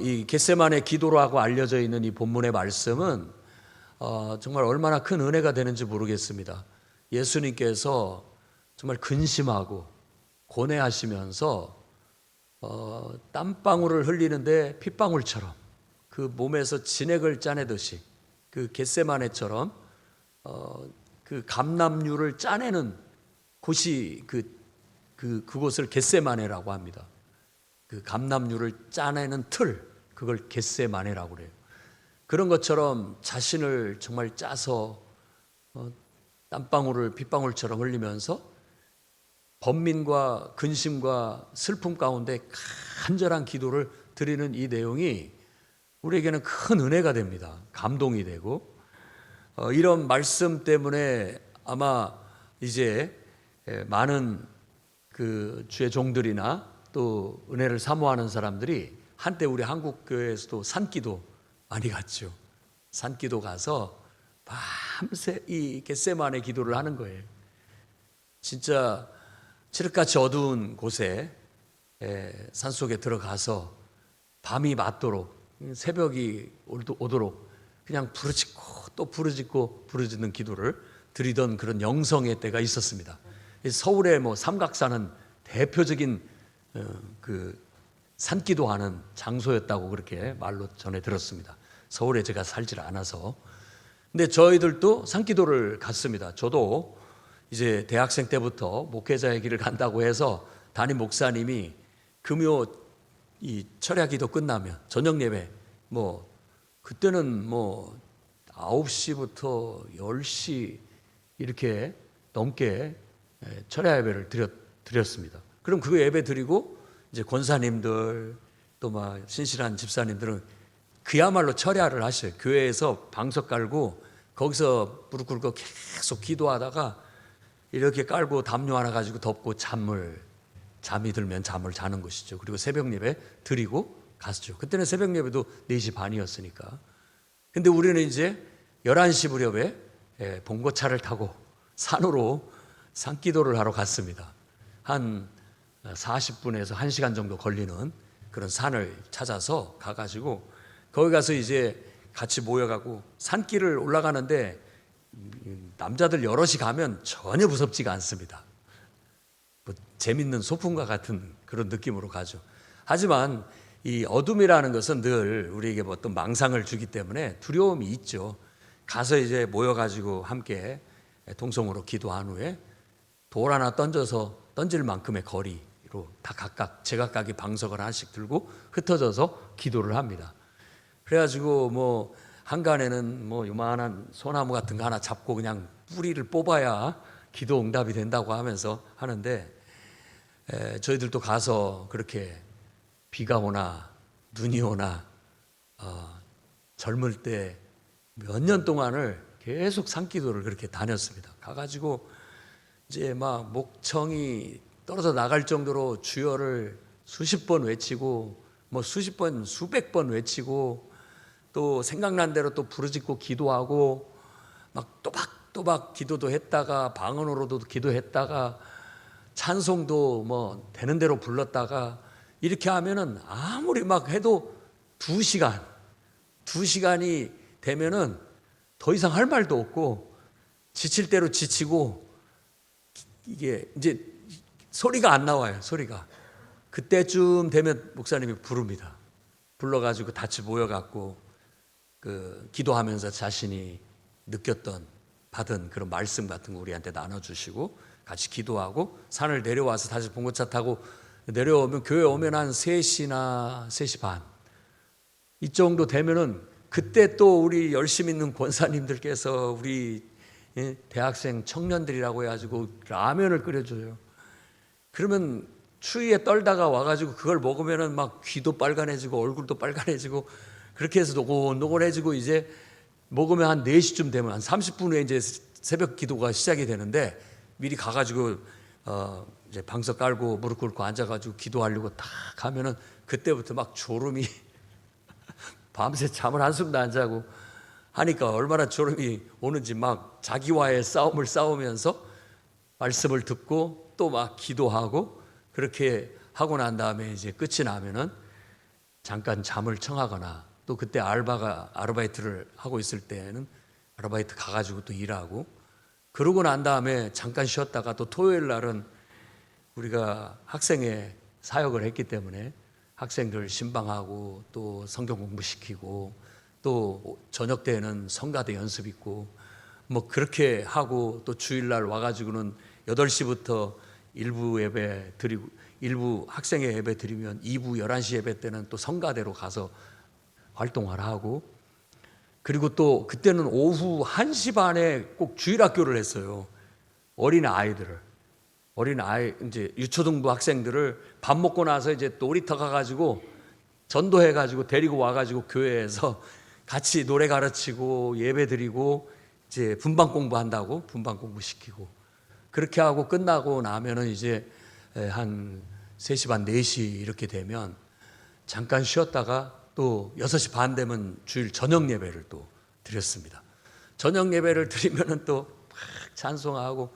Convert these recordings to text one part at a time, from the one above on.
이 겟세마네 기도라고 알려져 있는 이 본문의 말씀은 정말 얼마나 큰 은혜가 되는지 모르겠습니다. 예수님께서 정말 근심하고 고뇌하시면서 땀방울을 흘리는데 핏방울처럼 그 몸에서 진액을 짜내듯이 그 겟세마네처럼 그 감람류를 짜내는 곳이 그곳을 겟세마네라고 합니다. 그 감람류를 짜내는 틀, 그걸 겟세마네라고 그래요. 그런 것처럼 자신을 정말 짜서 땀방울을 핏방울처럼 흘리면서 번민과 근심과 슬픔 가운데 간절한 기도를 드리는 이 내용이 우리에게는 큰 은혜가 됩니다. 감동이 되고 이런 말씀 때문에 아마 이제 많은 그 주의 종들이나 또 은혜를 사모하는 사람들이 한때 우리 한국 교회에서도 산기도 많이 갔죠. 산기도 가서 밤새 이 겟세마네 기도를 하는 거예요. 진짜 칠흑같이 어두운 곳에 산속에 들어가서 밤이 맞도록 새벽이 오도록 그냥 부르짖고 또 부르짖고 부르짖는 기도를 드리던 그런 영성의 때가 있었습니다. 서울의 삼각산은 대표적인 그 산기도하는 장소였다고 그렇게 말로 전해 들었습니다. 서울에 제가 살질 않아서. 근데 저희들도 산기도를 갔습니다. 저도 이제 대학생 때부터 목회자의 길을 간다고 해서 담임 목사님이 금요 이 철야기도 끝나면 저녁 예배 그때는 9시부터 10시 이렇게 넘게 철야 예배를 드렸습니다. 그럼 그 예배 드리고 이제 권사님들 또 신실한 집사님들은 그야말로 철야를 하셔요. 교회에서 방석 깔고 거기서 무릎 꿇고 계속 기도하다가 이렇게 깔고 담요 하나 가지고 덮고 잠이 들면 잠을 자는 것이죠. 그리고 새벽 예배 드리고 갔죠. 그때는 새벽 예배도 4시 반이었으니까. 근데 우리는 이제 11시 무렵에 봉고차를 타고 산으로 산기도를 하러 갔습니다. 한 40분에서 1시간 정도 걸리는 그런 산을 찾아서 가가지고 거기 가서 이제 같이 모여가고 산길을 올라가는데 남자들 여럿이 가면 전혀 무섭지가 않습니다. 재밌는 소풍과 같은 그런 느낌으로 가죠. 하지만 이 어둠이라는 것은 늘 우리에게 어떤 망상을 주기 때문에 두려움이 있죠. 가서 이제 모여가지고 함께 통성으로 기도한 후에 돌 하나 던질 만큼의 거리로 다 각각 제각각이 방석을 하나씩 들고 흩어져서 기도를 합니다. 그래가지고 한간에는 요만한 소나무 같은 거 하나 잡고 그냥 뿌리를 뽑아야 기도 응답이 된다고 하면서 하는데 저희들도 가서 그렇게 비가 오나 눈이 오나 젊을 때 몇 년 동안을 계속 산기도를 그렇게 다녔습니다. 가가지고 이제 목청이 떨어져 나갈 정도로 주여를 수십 번 외치고 수십 번 수백 번 외치고 또 생각난 대로 또 부르짖고 기도하고 또박또박 기도도 했다가 방언으로도 기도했다가 찬송도 되는 대로 불렀다가 이렇게 하면은 아무리 해도 2시간이 되면은 더 이상 할 말도 없고 지칠 대로 지치고 이게 이제 소리가 안 나와요. 소리가. 그때쯤 되면 목사님이 부릅니다. 불러가지고 같이 모여갖고 기도하면서 자신이 느꼈던 받은 그런 말씀 같은 거 우리한테 나눠주시고 같이 기도하고 산을 내려와서 다시 봉고차 타고 내려오면 교회 오면 한 3시나 3시 반 이 정도 되면은 그때 또 우리 열심히 있는 권사님들께서 우리 대학생 청년들이라고 해가지고 라면을 끓여줘요. 그러면 추위에 떨다가 와가지고 그걸 먹으면은 귀도 빨간해지고 얼굴도 빨간해지고 그렇게 해서 노곤노곤해지고 이제 먹으면 한 4시쯤 되면 한 30분 후에 이제 새벽 기도가 시작이 되는데 미리 가가지고 이제 방석 깔고 무릎 꿇고 앉아가지고 기도하려고 딱 하면은 그때부터 졸음이 밤새 잠을 한숨도 안 자고 하니까 얼마나 졸음이 오는지 자기와의 싸움을 싸우면서 말씀을 듣고 또 기도하고 그렇게 하고 난 다음에 이제 끝이 나면은 잠깐 잠을 청하거나 또 그때 아르바이트를 하고 있을 때는 아르바이트 가가지고 또 일하고 그러고 난 다음에 잠깐 쉬었다가 또 토요일 날은 우리가 학생회 사역을 했기 때문에 학생들 신방하고 또 성경 공부시키고 또 저녁 때는 성가대 연습 있고 뭐 그렇게 하고 또 주일날 와가지고는 8시부터 일부 예배 드리고 일부 학생회 예배 드리면 2부 11시 예배 때는 또 성가대로 가서 활동을 하고 그리고 또 그때는 오후 1시 반에 꼭 주일학교를 했어요. 어린아이 이제 유초등부 학생들을 밥 먹고 나서 이제 놀이터 가가지고 전도해가지고 데리고 와가지고 교회에서 같이 노래 가르치고 예배 드리고 이제 분방 공부한다고 분방 공부 시키고 그렇게 하고 끝나고 나면은 이제 한 3시 반 4시 이렇게 되면 잠깐 쉬었다가 또 6시 반 되면 주일 저녁 예배를 또 드렸습니다. 저녁 예배를 드리면은 또 막 찬송하고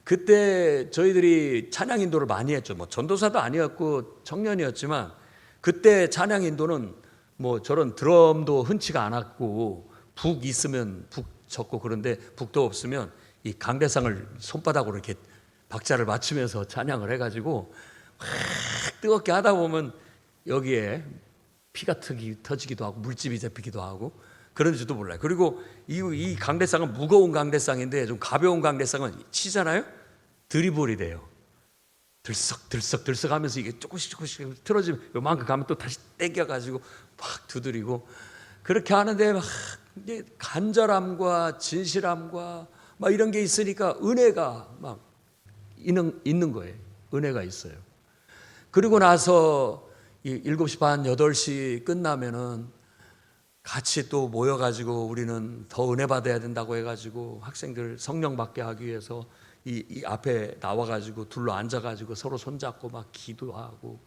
그때 저희들이 찬양 인도를 많이 했죠. 뭐 전도사도 아니었고 청년이었지만 그때 찬양 인도는 뭐 저런 드럼도 흔치가 않았고 북 있으면 북 쳤고 그런데 북도 없으면 이 강대상을 손바닥으로 이렇게 박자를 맞추면서 찬양을 해가지고 막 뜨겁게 하다 보면 여기에 피가 터지기도 하고 물집이 잡히기도 하고 그런지도 몰라요. 그리고 이 강대상은 무거운 강대상인데 좀 가벼운 강대상은 치잖아요. 드리블이 돼요. 들썩 하면서 이게 조금씩 틀어지면 요만큼 가면 또 다시 땡겨가지고 막 두드리고 그렇게 하는데 막 이제 간절함과 진실함과 막 이런 게 있으니까 은혜가 막 있는 거예요. 은혜가 있어요. 그리고 나서 7시 반, 8시 끝나면은 같이 또 모여가지고 우리는 더 은혜 받아야 된다고 해가지고 학생들 성령 받게 하기 위해서 이 앞에 나와가지고 둘러 앉아가지고 서로 손잡고 막 기도하고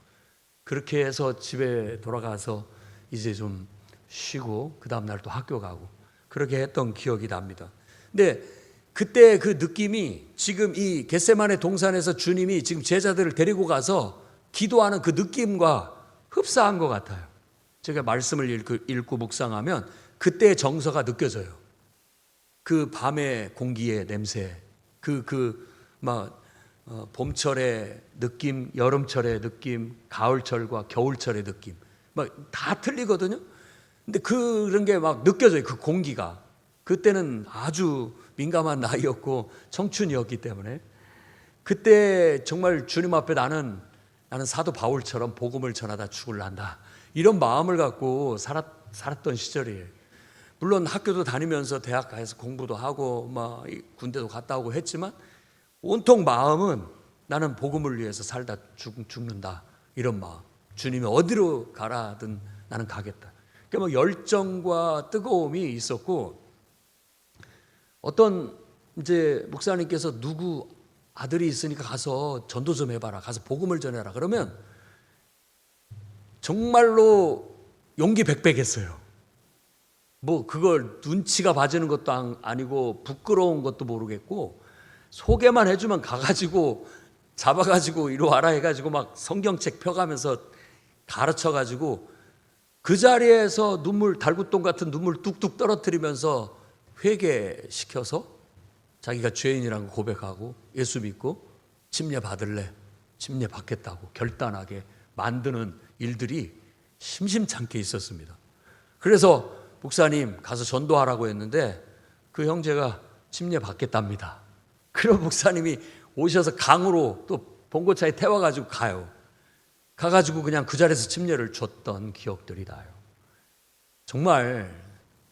그렇게 해서 집에 돌아가서 이제 좀 쉬고 그 다음날 또 학교 가고 그렇게 했던 기억이 납니다. 근데 그때 그 느낌이 지금 이 겟세마네 동산에서 주님이 지금 제자들을 데리고 가서 기도하는 그 느낌과 흡사한 것 같아요. 제가 말씀을 읽고 묵상하면 그때의 정서가 느껴져요. 그 밤의 공기의 냄새, 봄철의 느낌, 여름철의 느낌, 가을철과 겨울철의 느낌, 막 다 틀리거든요. 근데 그런 게 막 느껴져요. 그 공기가. 그때는 아주 민감한 나이였고 청춘이었기 때문에 그때 정말 주님 앞에 나는 사도 바울처럼 복음을 전하다 죽을란다. 이런 마음을 갖고 살았던 시절이에요. 물론 학교도 다니면서 대학 가서 공부도 하고 막 군대도 갔다 오고 했지만 온통 마음은 나는 복음을 위해서 살다 죽는다. 이런 마음. 주님이 어디로 가라든 나는 가겠다. 그러니까 뭐 열정과 뜨거움이 있었고 어떤 이제 목사님께서 누구 아들이 있으니까 가서 전도 좀 해봐라. 가서 복음을 전해라. 그러면 정말로 용기 백백했어요. 뭐 그걸 눈치가 봐지는 것도 아니고 부끄러운 것도 모르겠고 소개만 해주면 가가지고 잡아가지고 이리 와라 해가지고 막 성경책 펴가면서 가르쳐가지고 그 자리에서 달구똥 같은 눈물 뚝뚝 떨어뜨리면서 회개시켜서 자기가 죄인이라는 거 고백하고 예수 믿고 침례 받을래, 침례 받겠다고 결단하게 만드는 일들이 심심찮게 있었습니다. 그래서 목사님 가서 전도하라고 했는데 그 형제가 침례 받겠답니다. 그럼 목사님이 오셔서 강으로 또 봉고차에 태워가지고 가요. 가가지고 그냥 그 자리에서 침례를 줬던 기억들이 나요. 정말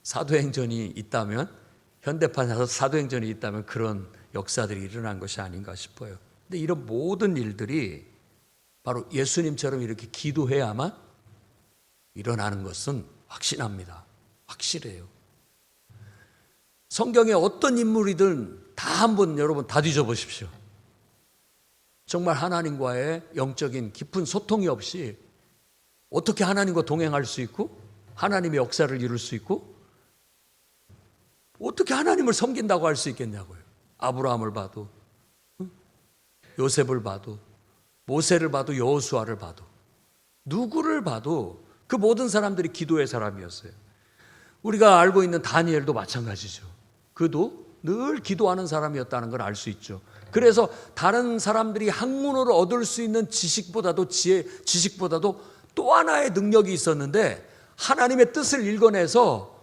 사도행전이 있다면 현대판에서 사도행전이 있다면 그런 역사들이 일어난 것이 아닌가 싶어요. 근데 이런 모든 일들이 바로 예수님처럼 이렇게 기도해야만 일어나는 것은 확신합니다. 확실해요. 성경에 어떤 인물이든 다 한번 여러분 다 뒤져보십시오. 정말 하나님과의 영적인 깊은 소통이 없이 어떻게 하나님과 동행할 수 있고 하나님의 역사를 이룰 수 있고 어떻게 하나님을 섬긴다고 할 수 있겠냐고요. 아브라함을 봐도 요셉을 봐도 모세를 봐도 여호수아를 봐도 누구를 봐도 그 모든 사람들이 기도의 사람이었어요. 우리가 알고 있는 다니엘도 마찬가지죠. 그도 늘 기도하는 사람이었다는 걸 알 수 있죠. 그래서 다른 사람들이 학문으로 얻을 수 있는 지식보다도 지식보다도 또 하나의 능력이 있었는데, 하나님의 뜻을 읽어내서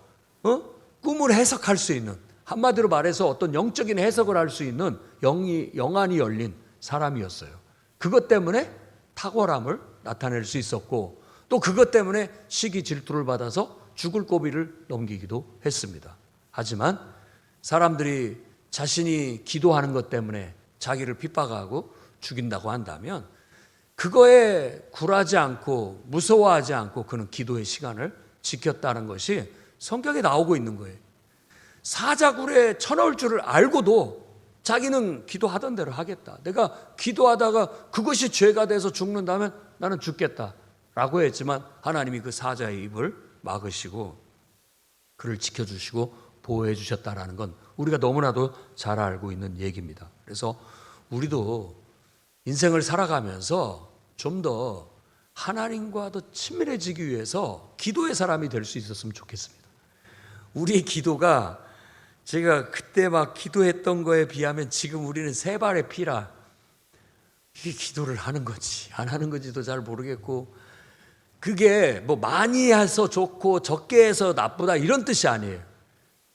꿈을 해석할 수 있는, 한마디로 말해서 어떤 영적인 해석을 할 수 있는 영안이 열린 사람이었어요. 그것 때문에 탁월함을 나타낼 수 있었고, 또 그것 때문에 시기 질투를 받아서 죽을 고비를 넘기기도 했습니다. 하지만 사람들이 자신이 기도하는 것 때문에 자기를 핍박하고 죽인다고 한다면 그거에 굴하지 않고 무서워하지 않고 그는 기도의 시간을 지켰다는 것이 성경에 나오고 있는 거예요. 사자굴에 쳐넣을 줄을 알고도 자기는 기도하던 대로 하겠다. 내가 기도하다가 그것이 죄가 돼서 죽는다면 나는 죽겠다라고 했지만 하나님이 그 사자의 입을 막으시고 그를 지켜주시고 보호해 주셨다라는 건 우리가 너무나도 잘 알고 있는 얘기입니다. 그래서 우리도 인생을 살아가면서 좀 더 하나님과 더 친밀해지기 위해서 기도의 사람이 될 수 있었으면 좋겠습니다. 우리의 기도가 제가 그때 막 기도했던 거에 비하면 지금 우리는 세 발의 피라, 이게 기도를 하는 건지 안 하는 건지도 잘 모르겠고, 그게 뭐 많이 해서 좋고 적게 해서 나쁘다 이런 뜻이 아니에요.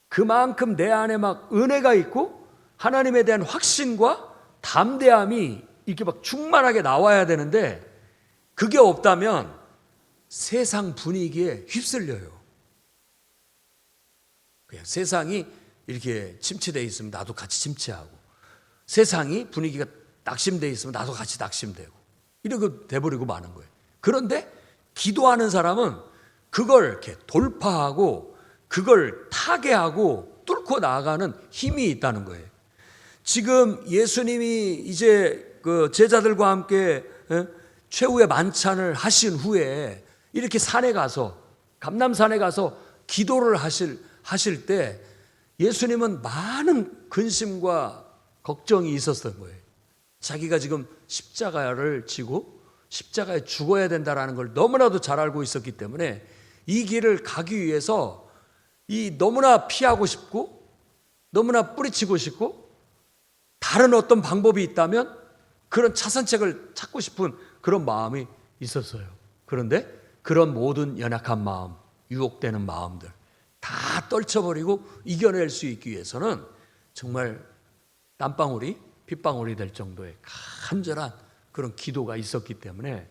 그만큼 내 안에 막 은혜가 있고 하나님에 대한 확신과 담대함이 이렇게 막 충만하게 나와야 되는데, 그게 없다면 세상 분위기에 휩쓸려요. 그냥 세상이 이렇게 침체되어 있으면 나도 같이 침체하고, 세상이 분위기가 낙심되어 있으면 나도 같이 낙심되고, 이렇게 돼버리고 마는 거예요. 그런데 기도하는 사람은 그걸 이렇게 돌파하고 그걸 타개하고 뚫고 나아가는 힘이 있다는 거예요. 지금 예수님이 이제 그 제자들과 함께 최후의 만찬을 하신 후에 이렇게 산에 가서, 감람산에 가서 기도를 하실 때 예수님은 많은 근심과 걱정이 있었던 거예요. 자기가 지금 십자가를 지고 십자가에 죽어야 된다는 걸 너무나도 잘 알고 있었기 때문에 이 길을 가기 위해서 너무나 피하고 싶고 너무나 뿌리치고 싶고, 다른 어떤 방법이 있다면 그런 차선책을 찾고 싶은 그런 마음이 있었어요. 그런데 그런 모든 연약한 마음, 유혹되는 마음들 다 떨쳐버리고 이겨낼 수 있기 위해서는 정말 땀방울이 핏방울이 될 정도의 간절한 그런 기도가 있었기 때문에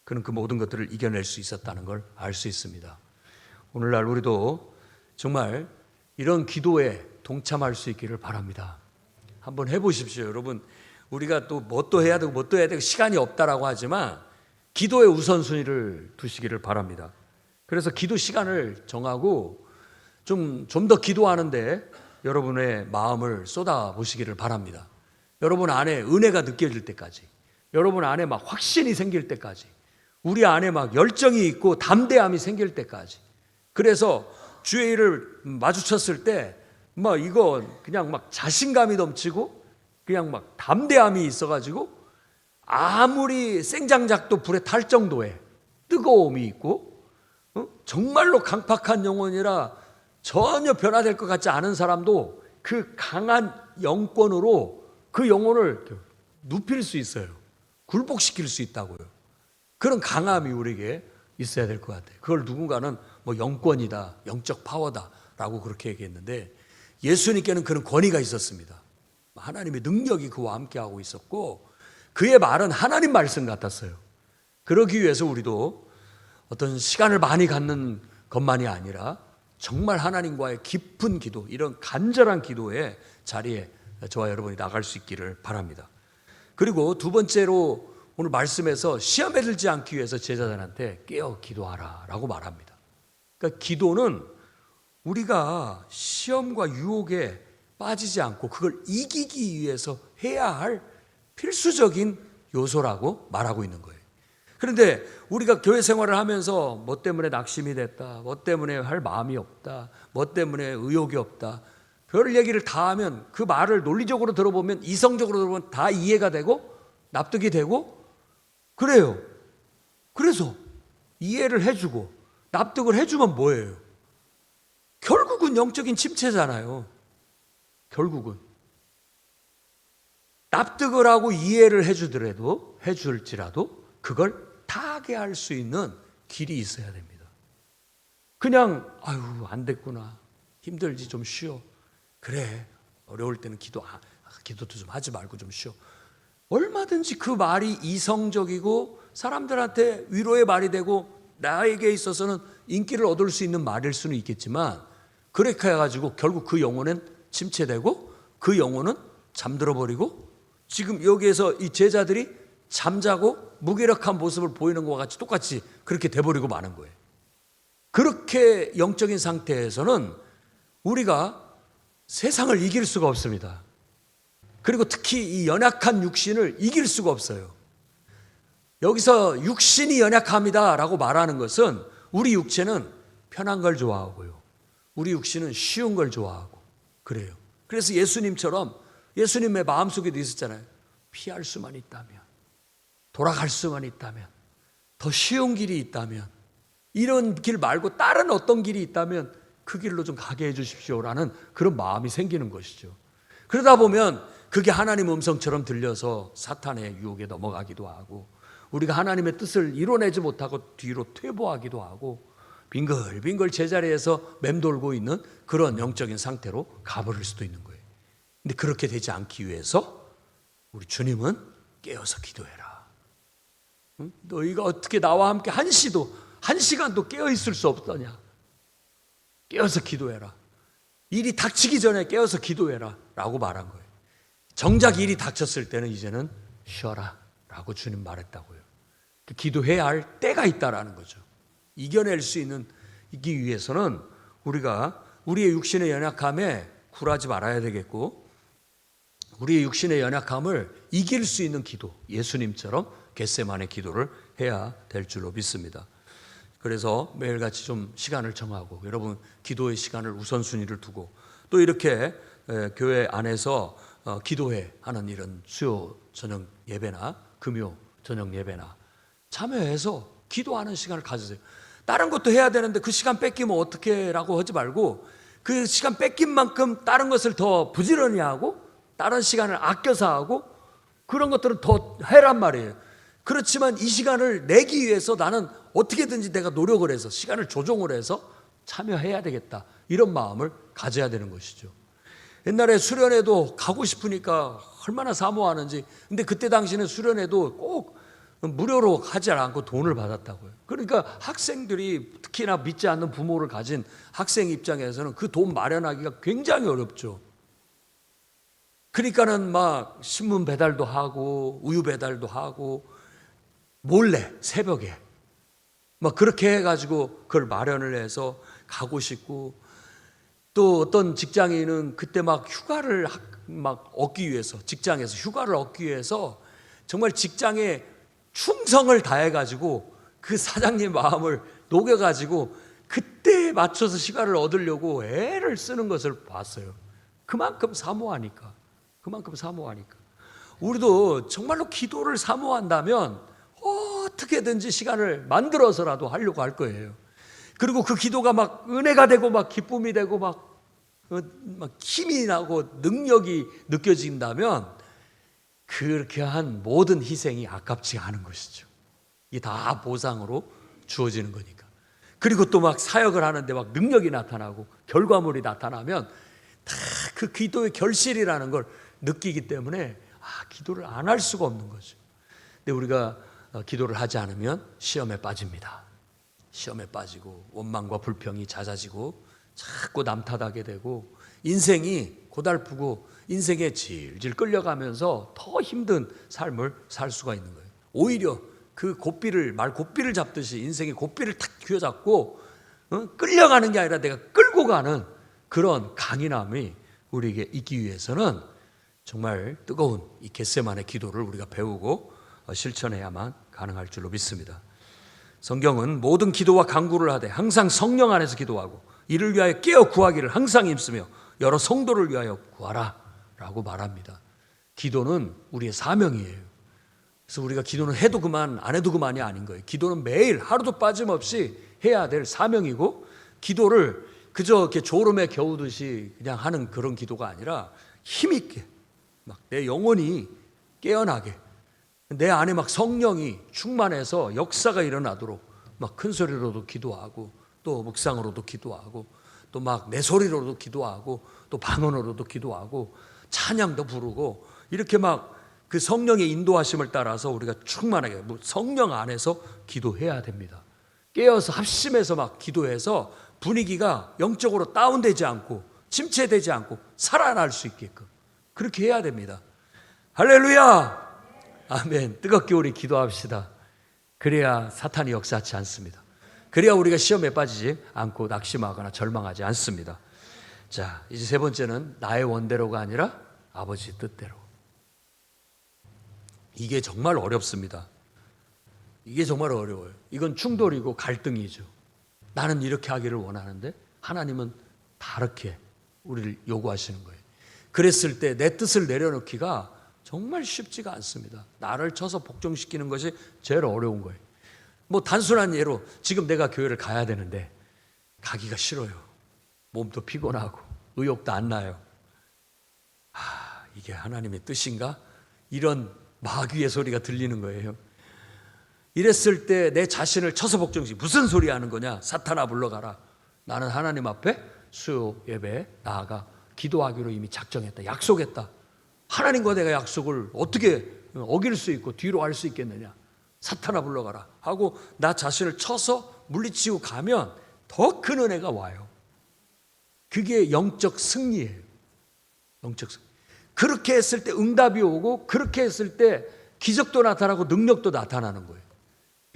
그는 그 모든 것들을 이겨낼 수 있었다는 걸 알 수 있습니다. 오늘날 우리도 정말 이런 기도에 동참할 수 있기를 바랍니다. 한번 해보십시오. 여러분, 우리가 또 뭣도 해야 되고 뭣도 해야 되고 시간이 없다라고 하지만 기도의 우선순위를 두시기를 바랍니다. 그래서 기도 시간을 정하고 좀 더 기도하는데 여러분의 마음을 쏟아 보시기를 바랍니다. 여러분 안에 은혜가 느껴질 때까지, 여러분 안에 막 확신이 생길 때까지, 우리 안에 막 열정이 있고 담대함이 생길 때까지. 그래서 주의 일을 마주쳤을 때 막 이거 그냥 막 자신감이 넘치고 그냥 막 담대함이 있어가지고 아무리 생장작도 불에 탈 정도의 뜨거움이 있고, 정말로 강팍한 영혼이라 전혀 변화될 것 같지 않은 사람도 그 강한 영권으로 그 영혼을 눕힐 수 있어요. 굴복시킬 수 있다고요. 그런 강함이 우리에게 있어야 될 것 같아요. 그걸 누군가는 뭐 영권이다, 영적 파워다라고 그렇게 얘기했는데, 예수님께는 그런 권위가 있었습니다. 하나님의 능력이 그와 함께하고 있었고 그의 말은 하나님 말씀 같았어요. 그러기 위해서 우리도 어떤 시간을 많이 갖는 것만이 아니라 정말 하나님과의 깊은 기도, 이런 간절한 기도의 자리에 저와 여러분이 나갈 수 있기를 바랍니다. 그리고 두 번째로 오늘 말씀에서 시험에 들지 않기 위해서 제자들한테 깨어 기도하라 라고 말합니다. 그러니까 기도는 우리가 시험과 유혹에 빠지지 않고 그걸 이기기 위해서 해야 할 필수적인 요소라고 말하고 있는 거예요. 그런데 우리가 교회 생활을 하면서 뭐 때문에 낙심이 됐다, 뭐 때문에 할 마음이 없다, 뭐 때문에 의욕이 없다, 별 얘기를 다 하면 그 말을 논리적으로 들어보면, 이성적으로 들어보면 다 이해가 되고 납득이 되고 그래요. 그래서 이해를 해주고 납득을 해주면 뭐예요? 결국은 영적인 침체잖아요. 결국은. 납득을 하고 이해를 해줄지라도 그걸 타개할 수 있는 길이 있어야 됩니다. 그냥 아유 안 됐구나, 힘들지, 좀 쉬어. 그래, 어려울 때는 기도도 좀 하지 말고 좀 쉬어. 얼마든지 그 말이 이성적이고 사람들한테 위로의 말이 되고 나에게 있어서는 인기를 얻을 수 있는 말일 수는 있겠지만, 그렇게 해가지고 결국 그 영혼은 침체되고 그 영혼은 잠들어 버리고, 지금 여기에서 이 제자들이 잠자고 무기력한 모습을 보이는 것과 같이 똑같이 그렇게 돼버리고 마는 거예요. 그렇게 영적인 상태에서는 우리가 세상을 이길 수가 없습니다. 그리고 특히 이 연약한 육신을 이길 수가 없어요. 여기서 육신이 연약합니다 라고 말하는 것은 우리 육체는 편한 걸 좋아하고요, 우리 육신은 쉬운 걸 좋아하고 그래요. 그래서 예수님의 마음속에도 있었잖아요. 피할 수만 있다면, 돌아갈 수만 있다면, 더 쉬운 길이 있다면, 이런 길 말고 다른 어떤 길이 있다면 그 길로 좀 가게 해 주십시오라는 그런 마음이 생기는 것이죠. 그러다 보면 그게 하나님 음성처럼 들려서 사탄의 유혹에 넘어가기도 하고, 우리가 하나님의 뜻을 이뤄내지 못하고 뒤로 퇴보하기도 하고, 빙글빙글 제자리에서 맴돌고 있는 그런 영적인 상태로 가버릴 수도 있는 거예요. 근데 그렇게 되지 않기 위해서 우리 주님은 깨어서 기도해라. 응? 너희가 어떻게 나와 함께 한 시간도 깨어 있을 수 없더냐. 깨어서 기도해라. 일이 닥치기 전에 깨어서 기도해라 라고 말한 거예요. 정작 일이 닥쳤을 때는 이제는 쉬어라 라고 주님 말했다고요. 기도해야 할 때가 있다라는 거죠. 이겨낼 수 있기 위해서는 우리가 우리의 육신의 연약함에 굴하지 말아야 되겠고, 우리의 육신의 연약함을 이길 수 있는 기도, 예수님처럼 겟세마네 기도를 해야 될 줄로 믿습니다. 그래서 매일같이 좀 시간을 정하고, 여러분 기도의 시간을 우선순위를 두고, 또 이렇게 교회 안에서 기도회 하는 이런 수요 저녁 예배나 금요 저녁 예배나 참여해서 기도하는 시간을 가지세요. 다른 것도 해야 되는데 그 시간 뺏기면 어떻게 라고 하지 말고, 그 시간 뺏긴 만큼 다른 것을 더 부지런히 하고 다른 시간을 아껴서 하고 그런 것들은 더 해란 말이에요. 그렇지만 이 시간을 내기 위해서 나는 어떻게든지 내가 노력을 해서 시간을 조정을 해서 참여해야 되겠다, 이런 마음을 가져야 되는 것이죠. 옛날에 수련회도 가고 싶으니까 얼마나 사모하는지. 근데 그때 당시는 수련회도 꼭 무료로 하지 않고 돈을 받았다고요. 그러니까 학생들이, 특히나 믿지 않는 부모를 가진 학생 입장에서는 그 돈 마련하기가 굉장히 어렵죠. 그러니까는 막 신문 배달도 하고 우유 배달도 하고 몰래 새벽에 막 그렇게 해가지고 그걸 마련을 해서 가고 싶고, 또 어떤 직장인은 그때 막 휴가를 막 얻기 위해서, 직장에서 휴가를 얻기 위해서 정말 직장에 충성을 다해가지고 그 사장님 마음을 녹여가지고 그때에 맞춰서 시간을 얻으려고 애를 쓰는 것을 봤어요. 그만큼 사모하니까. 우리도 정말로 기도를 사모한다면 어떻게든지 시간을 만들어서라도 하려고 할 거예요. 그리고 그 기도가 막 은혜가 되고 막 기쁨이 되고 막 힘이 나고 능력이 느껴진다면 그렇게 한 모든 희생이 아깝지 않은 것이죠. 이게 다 보상으로 주어지는 거니까. 그리고 또 막 사역을 하는데 막 능력이 나타나고 결과물이 나타나면 다 그 기도의 결실이라는 걸 느끼기 때문에 기도를 안 할 수가 없는 거죠. 근데 우리가 기도를 하지 않으면 시험에 빠집니다. 시험에 빠지고 원망과 불평이 잦아지고 자꾸 남 탓하게 되고 인생이 고달프고 인생에 질질 끌려가면서 더 힘든 삶을 살 수가 있는 거예요. 오히려 그 말 고삐를 잡듯이 인생의 고삐를 탁 쥐어잡고 끌려가는 게 아니라 내가 끌고 가는 그런 강인함이 우리에게 있기 위해서는 정말 뜨거운 이 겟세마네 기도를 우리가 배우고 실천해야만 가능할 줄로 믿습니다. 성경은 모든 기도와 간구를 하되 항상 성령 안에서 기도하고 이를 위하여 깨어 구하기를 항상 힘쓰며 여러 성도를 위하여 구하라 라고 말합니다. 기도는 우리의 사명이에요. 그래서 우리가 기도는 해도 그만 안 해도 그만이 아닌 거예요. 기도는 매일 하루도 빠짐없이 해야 될 사명이고, 기도를 그저 이렇게 졸음에 겨우듯이 그냥 하는 그런 기도가 아니라 힘있게 막 내 영혼이 깨어나게, 내 안에 막 성령이 충만해서 역사가 일어나도록 막 큰 소리로도 기도하고, 또 묵상으로도 기도하고, 또 막 내 소리로도 기도하고, 또 방언으로도 기도하고, 찬양도 부르고, 이렇게 막 그 성령의 인도하심을 따라서 우리가 충만하게 성령 안에서 기도해야 됩니다. 깨어서 합심해서 막 기도해서 분위기가 영적으로 다운되지 않고 침체되지 않고 살아날 수 있게끔 그렇게 해야 됩니다. 할렐루야! 아멘. 뜨겁게 우리 기도합시다. 그래야 사탄이 역사하지 않습니다. 그래야 우리가 시험에 빠지지 않고 낙심하거나 절망하지 않습니다. 자, 이제 세 번째는 나의 원대로가 아니라 아버지 뜻대로. 이게 정말 어렵습니다. 이게 정말 어려워요. 이건 충돌이고 갈등이죠. 나는 이렇게 하기를 원하는데 하나님은 다르게 우리를 요구하시는 거예요. 그랬을 때 내 뜻을 내려놓기가 정말 쉽지가 않습니다. 나를 쳐서 복종시키는 것이 제일 어려운 거예요. 뭐 단순한 예로 지금 내가 교회를 가야 되는데 가기가 싫어요. 몸도 피곤하고 의욕도 안 나요. 이게 하나님의 뜻인가? 이런 마귀의 소리가 들리는 거예요. 이랬을 때 내 자신을 쳐서 복종시키고 무슨 소리 하는 거냐? 사탄아 물러가라. 나는 하나님 앞에 수요 예배에 나아가 기도하기로 이미 작정했다. 약속했다. 하나님과 내가 약속을 어떻게 어길 수 있고 뒤로 갈 수 있겠느냐? 사탄아 물러가라 하고 나 자신을 쳐서 물리치고 가면 더 큰 은혜가 와요. 그게 영적 승리예요. 영적 승리. 그렇게 했을 때 응답이 오고, 그렇게 했을 때 기적도 나타나고 능력도 나타나는 거예요.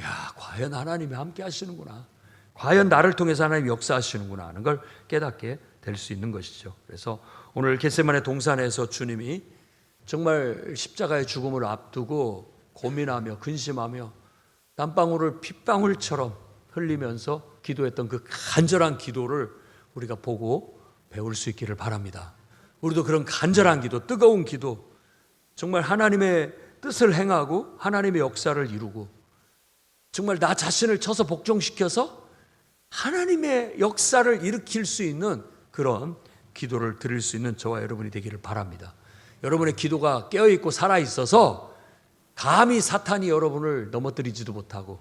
야, 과연 하나님이 함께 하시는구나. 과연 나를 통해서 하나님이 역사하시는구나 하는 걸 깨닫게 될 수 있는 것이죠. 그래서 오늘 겟세마네 동산에서 주님이 정말 십자가의 죽음을 앞두고 고민하며 근심하며 땀방울을 핏방울처럼 흘리면서 기도했던 그 간절한 기도를 우리가 보고 배울 수 있기를 바랍니다. 우리도 그런 간절한 기도, 뜨거운 기도, 정말 하나님의 뜻을 행하고 하나님의 역사를 이루고 정말 나 자신을 쳐서 복종시켜서 하나님의 역사를 일으킬 수 있는 그런 기도를 드릴 수 있는 저와 여러분이 되기를 바랍니다. 여러분의 기도가 깨어있고 살아있어서 감히 사탄이 여러분을 넘어뜨리지도 못하고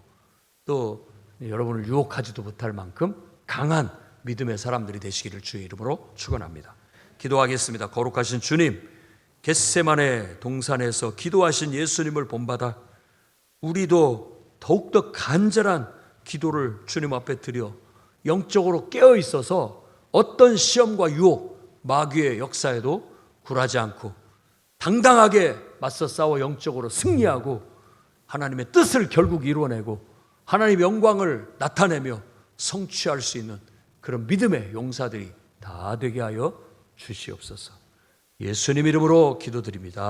또 여러분을 유혹하지도 못할 만큼 강한 믿음의 사람들이 되시기를 주의 이름으로 축원합니다. 기도하겠습니다. 거룩하신 주님, 겟세마네 동산에서 기도하신 예수님을 본받아 우리도 더욱더 간절한 기도를 주님 앞에 드려 영적으로 깨어 있어서 어떤 시험과 유혹, 마귀의 역사에도 굴하지 않고 당당하게 맞서 싸워 영적으로 승리하고 하나님의 뜻을 결국 이루어내고 하나님의 영광을 나타내며 성취할 수 있는 그런 믿음의 용사들이 다 되게 하여 주시옵소서. 예수님 이름으로 기도드립니다.